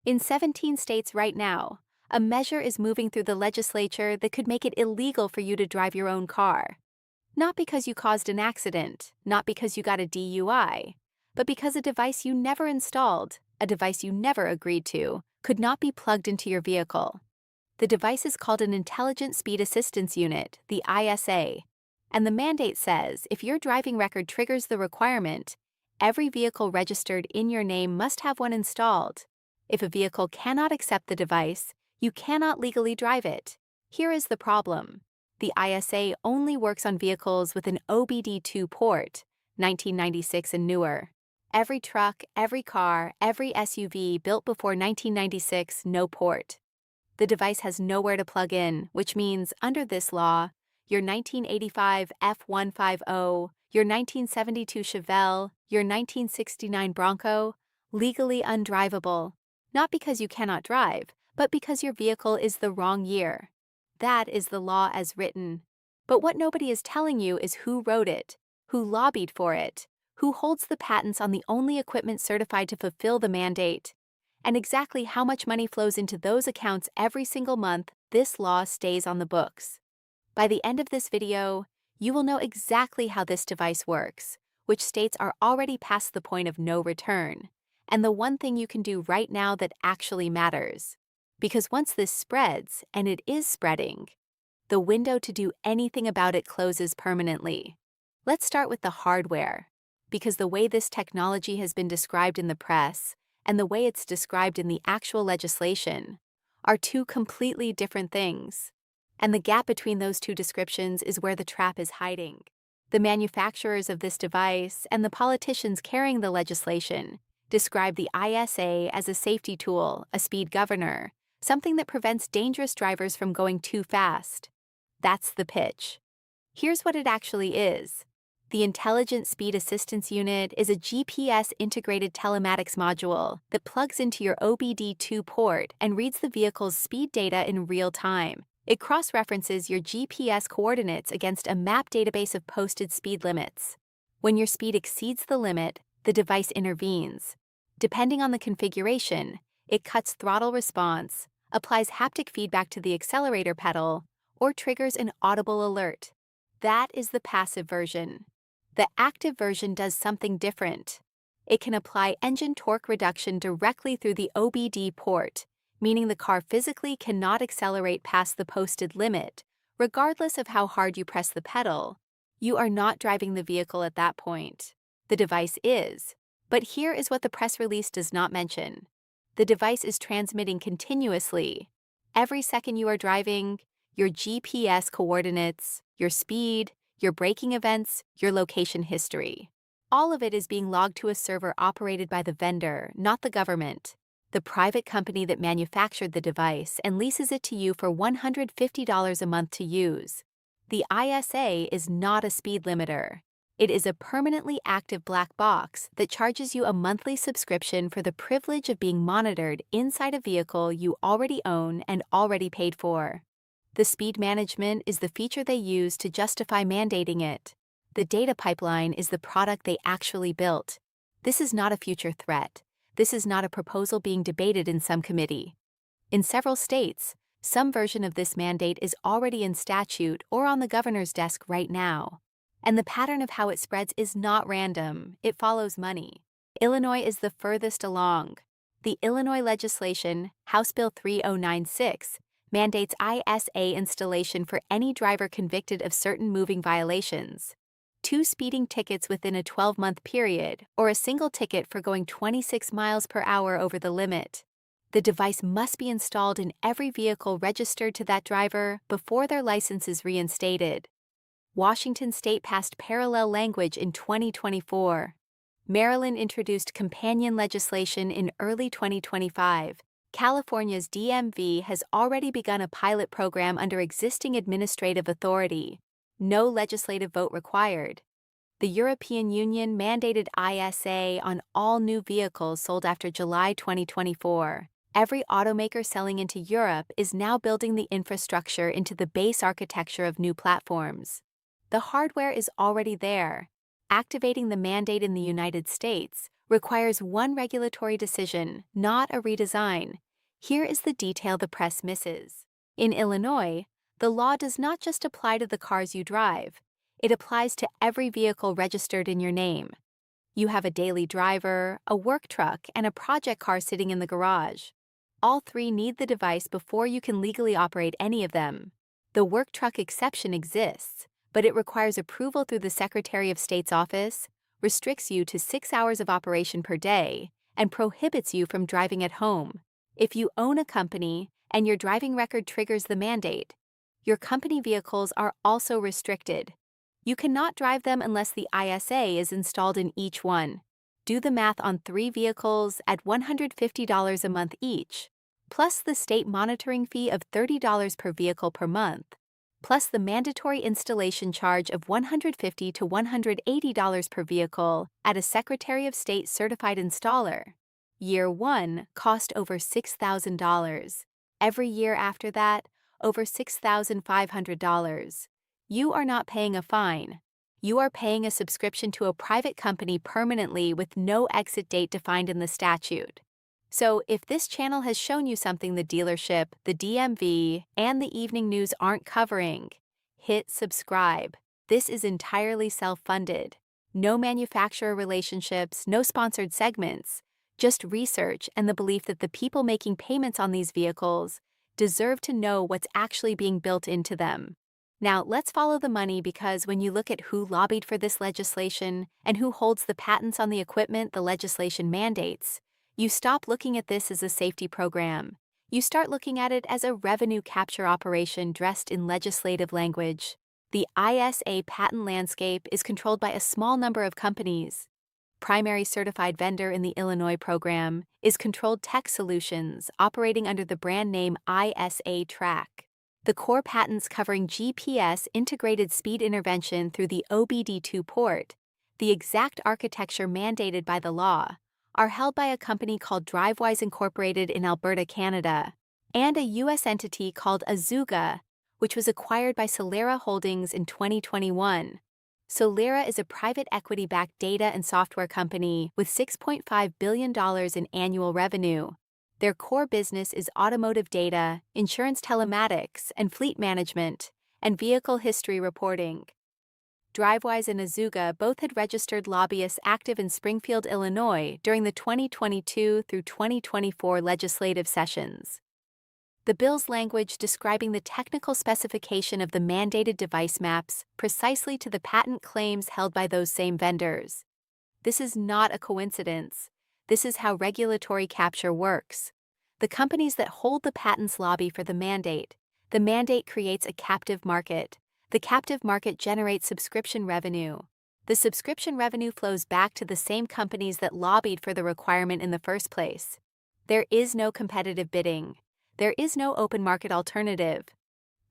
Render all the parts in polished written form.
In 17 states right now, a measure is moving through the legislature that could make it illegal for you to drive your own car. Not because you caused an accident, not because you got a DUI, but because a device you never installed, a device you never agreed to, could not be plugged into your vehicle. The device is called an Intelligent Speed Assistance Unit, the ISA, and the mandate says if your driving record triggers the requirement, every vehicle registered in your name must have one installed. If a vehicle cannot accept the device, you cannot legally drive it. Here is the problem. The ISA only works on vehicles with an OBD2 port, 1996 and newer. Every truck, every car, every SUV built before 1996, no port. The device has nowhere to plug in, which means, under this law, your 1985 F-150, your 1972 Chevelle, your 1969 Bronco, legally undrivable. Not because you cannot drive, but because your vehicle is the wrong year. That is the law as written. But what nobody is telling you is who wrote it, who lobbied for it, who holds the patents on the only equipment certified to fulfill the mandate, and exactly how much money flows into those accounts every single month this law stays on the books. By the end of this video, you will know exactly how this device works, which states are already past the point of no return, and the one thing you can do right now that actually matters. Because once this spreads, and it is spreading, the window to do anything about it closes permanently. Let's start with the hardware, because the way this technology has been described in the press and the way it's described in the actual legislation are two completely different things. And the gap between those two descriptions is where the trap is hiding. The manufacturers of this device and the politicians carrying the legislation describe the ISA as a safety tool, a speed governor, something that prevents dangerous drivers from going too fast. That's the pitch. Here's what it actually is. The Intelligent Speed Assistance Unit is a GPS-integrated telematics module that plugs into your OBD2 port and reads the vehicle's speed data in real time. It cross-references your GPS coordinates against a map database of posted speed limits. When your speed exceeds the limit, the device intervenes. Depending on the configuration, it cuts throttle response, applies haptic feedback to the accelerator pedal, or triggers an audible alert. That is the passive version. The active version does something different. It can apply engine torque reduction directly through the OBD port, meaning the car physically cannot accelerate past the posted limit, regardless of how hard you press the pedal. You are not driving the vehicle at that point. The device is. But here is what the press release does not mention. The device is transmitting continuously. Every second you are driving, your GPS coordinates, your speed, your braking events, your location history. All of it is being logged to a server operated by the vendor, not the government. The private company that manufactured the device and leases it to you for $150 a month to use. The ISA is not a speed limiter. It is a permanently active black box that charges you a monthly subscription for the privilege of being monitored inside a vehicle you already own and already paid for. The speed management is the feature they use to justify mandating it. The data pipeline is the product they actually built. This is not a future threat. This is not a proposal being debated in some committee. In several states, some version of this mandate is already in statute or on the governor's desk right now. And the pattern of how it spreads is not random, it follows money. Illinois is the furthest along. The Illinois legislation, House Bill 3096, mandates ISA installation for any driver convicted of certain moving violations. 2 speeding tickets within a 12-month period, or a single ticket for going 26 miles per hour over the limit. The device must be installed in every vehicle registered to that driver before their license is reinstated. Washington State passed parallel language in 2024. Maryland introduced companion legislation in early 2025. California's DMV has already begun a pilot program under existing administrative authority. No legislative vote required. The European Union mandated ISA on all new vehicles sold after July 2024. Every automaker selling into Europe is now building the infrastructure into the base architecture of new platforms. The hardware is already there. Activating the mandate in the United States requires one regulatory decision, not a redesign. Here is the detail the press misses. In Illinois, the law does not just apply to the cars you drive, it applies to every vehicle registered in your name. You have a daily driver, a work truck, and a project car sitting in the garage. All three need the device before you can legally operate any of them. The work truck exception exists, but it requires approval through the Secretary of State's office, restricts you to 6 hours of operation per day, and prohibits you from driving at home. If you own a company and your driving record triggers the mandate, your company vehicles are also restricted. You cannot drive them unless the ISA is installed in each one. Do the math on 3 vehicles at $150 a month each, plus the state monitoring fee of $30 per vehicle per month, plus the mandatory installation charge of $150 to $180 per vehicle at a Secretary of State certified installer. Year 1 cost over $6,000. Every year after that, over $6,500. You are not paying a fine. You are paying a subscription to a private company permanently with no exit date defined in the statute. So if this channel has shown you something the dealership, the DMV, and the evening news aren't covering, hit subscribe. This is entirely self-funded. No manufacturer relationships, no sponsored segments, just research and the belief that the people making payments on these vehicles deserve to know what's actually being built into them. Now, let's follow the money, because when you look at who lobbied for this legislation and who holds the patents on the equipment the legislation mandates, you stop looking at this as a safety program. You start looking at it as a revenue capture operation dressed in legislative language. The ISA patent landscape is controlled by a small number of companies. Primary certified vendor in the Illinois program is Controlled Tech Solutions, operating under the brand name ISA Track. The core patents covering GPS integrated speed intervention through the OBD2 port, the exact architecture mandated by the law, are held by a company called DriveWise Incorporated in Alberta, Canada, and a U.S. entity called Azuga, which was acquired by Solera Holdings in 2021. Solera is a private equity-backed data and software company with $6.5 billion in annual revenue. Their core business is automotive data, insurance telematics, and fleet management, and vehicle history reporting. DriveWise and Azuga both had registered lobbyists active in Springfield, Illinois during the 2022 through 2024 legislative sessions. The bill's language describing the technical specification of the mandated device maps precisely to the patent claims held by those same vendors. This is not a coincidence. This is how regulatory capture works. The companies that hold the patents lobby for the mandate. The mandate creates a captive market. The captive market generates subscription revenue. The subscription revenue flows back to the same companies that lobbied for the requirement in the first place. There is no competitive bidding. There is no open market alternative.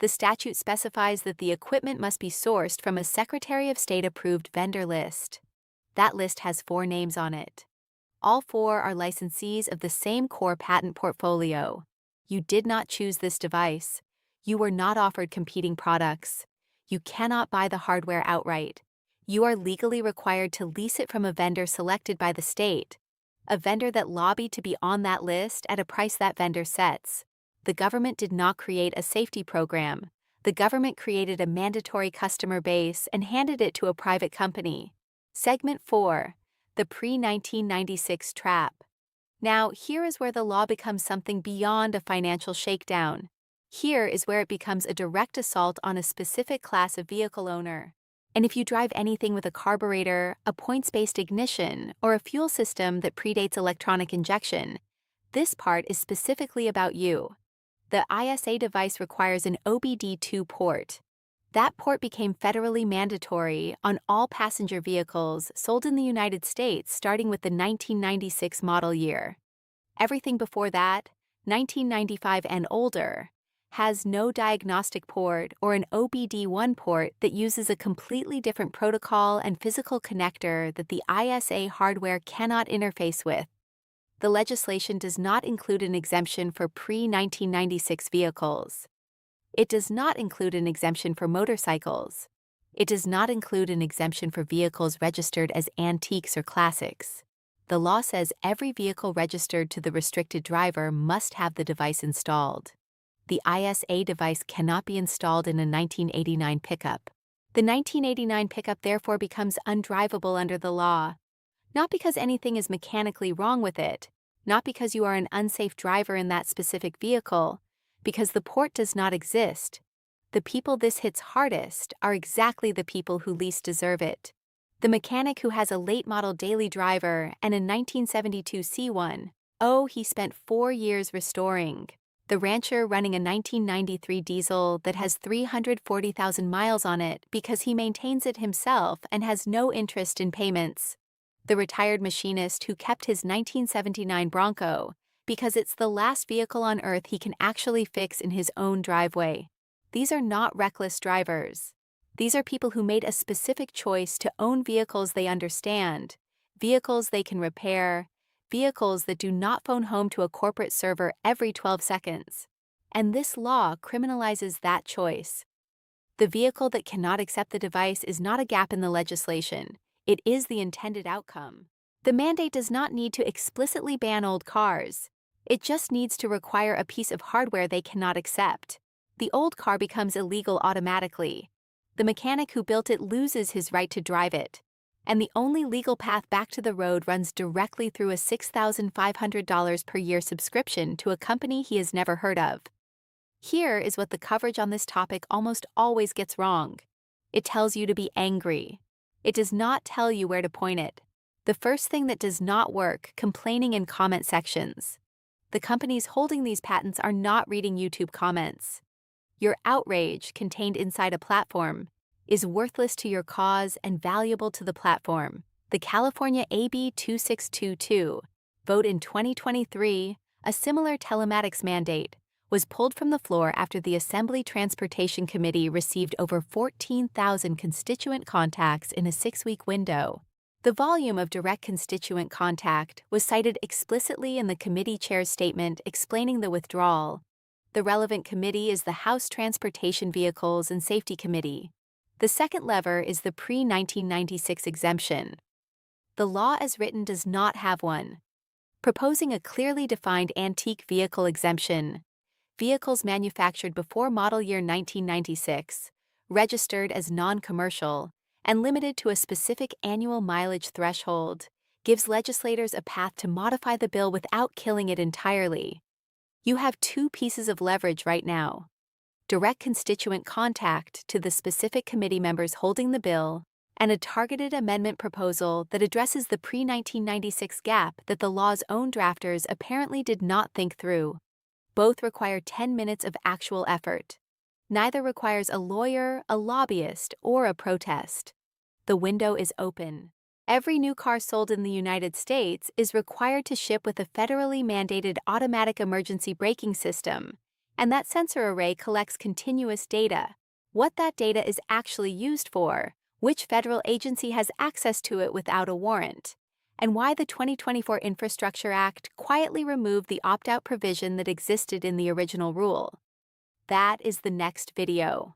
The statute specifies that the equipment must be sourced from a Secretary of State approved vendor list. That list has 4 names on it. All 4 are licensees of the same core patent portfolio. You did not choose this device. You were not offered competing products. You cannot buy the hardware outright. You are legally required to lease it from a vendor selected by the state, a vendor that lobbied to be on that list at a price that vendor sets. The government did not create a safety program. The government created a mandatory customer base and handed it to a private company. Segment 4. The pre-1996 trap. Now, here is where the law becomes something beyond a financial shakedown. Here is where it becomes a direct assault on a specific class of vehicle owner. And if you drive anything with a carburetor, a points-based ignition, or a fuel system that predates electronic injection, this part is specifically about you. The ISA device requires an OBD2 port. That port became federally mandatory on all passenger vehicles sold in the United States starting with the 1996 model year. Everything before that, 1995 and older, has no diagnostic port or an OBD1 port that uses a completely different protocol and physical connector that the ISA hardware cannot interface with. The legislation does not include an exemption for pre-1996 vehicles. It does not include an exemption for motorcycles. It does not include an exemption for vehicles registered as antiques or classics. The law says every vehicle registered to the restricted driver must have the device installed. The ISA device cannot be installed in a 1989 pickup. The 1989 pickup therefore becomes undrivable under the law. Not because anything is mechanically wrong with it, not because you are an unsafe driver in that specific vehicle, because the port does not exist. The people this hits hardest are exactly the people who least deserve it. The mechanic who has a late-model daily driver and a 1972 C1, oh, he spent 4 years restoring. The rancher running a 1993 diesel that has 340,000 miles on it because he maintains it himself and has no interest in payments. The retired machinist who kept his 1979 Bronco because it's the last vehicle on earth he can actually fix in his own driveway. These are not reckless drivers. These are people who made a specific choice to own vehicles they understand, vehicles they can repair, vehicles that do not phone home to a corporate server every 12 seconds. And this law criminalizes that choice. The vehicle that cannot accept the device is not a gap in the legislation. It is the intended outcome. The mandate does not need to explicitly ban old cars. It just needs to require a piece of hardware they cannot accept. The old car becomes illegal automatically. The mechanic who built it loses his right to drive it. And the only legal path back to the road runs directly through a $6,500 per year subscription to a company he has never heard of. Here is what the coverage on this topic almost always gets wrong. It tells you to be angry. It does not tell you where to point it. The first thing that does not work, complaining in comment sections. The companies holding these patents are not reading YouTube comments. Your outrage, contained inside a platform, is worthless to your cause and valuable to the platform. The California AB 2622 vote in 2023, a similar telematics mandate, was pulled from the floor after the Assembly Transportation Committee received over 14,000 constituent contacts in a 6-week window. The volume of direct constituent contact was cited explicitly in the committee chair's statement explaining the withdrawal. The relevant committee is the House Transportation Vehicles and Safety Committee. The second lever is the pre-1996 exemption. The law as written does not have one. Proposing a clearly defined antique vehicle exemption, vehicles manufactured before model year 1996, registered as non-commercial, and limited to a specific annual mileage threshold, gives legislators a path to modify the bill without killing it entirely. You have 2 pieces of leverage right now: direct constituent contact to the specific committee members holding the bill, and a targeted amendment proposal that addresses the pre-1996 gap that the law's own drafters apparently did not think through. Both require 10 minutes of actual effort. Neither requires a lawyer, a lobbyist, or a protest. The window is open. Every new car sold in the United States is required to ship with a federally mandated automatic emergency braking system, and that sensor array collects continuous data. What that data is actually used for, which federal agency has access to it without a warrant, and why the 2024 Infrastructure Act quietly removed the opt-out provision that existed in the original rule. That is the next video.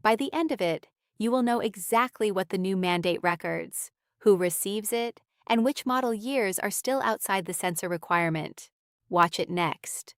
By the end of it, you will know exactly what the new mandate records, who receives it, and which model years are still outside the sensor requirement. Watch it next.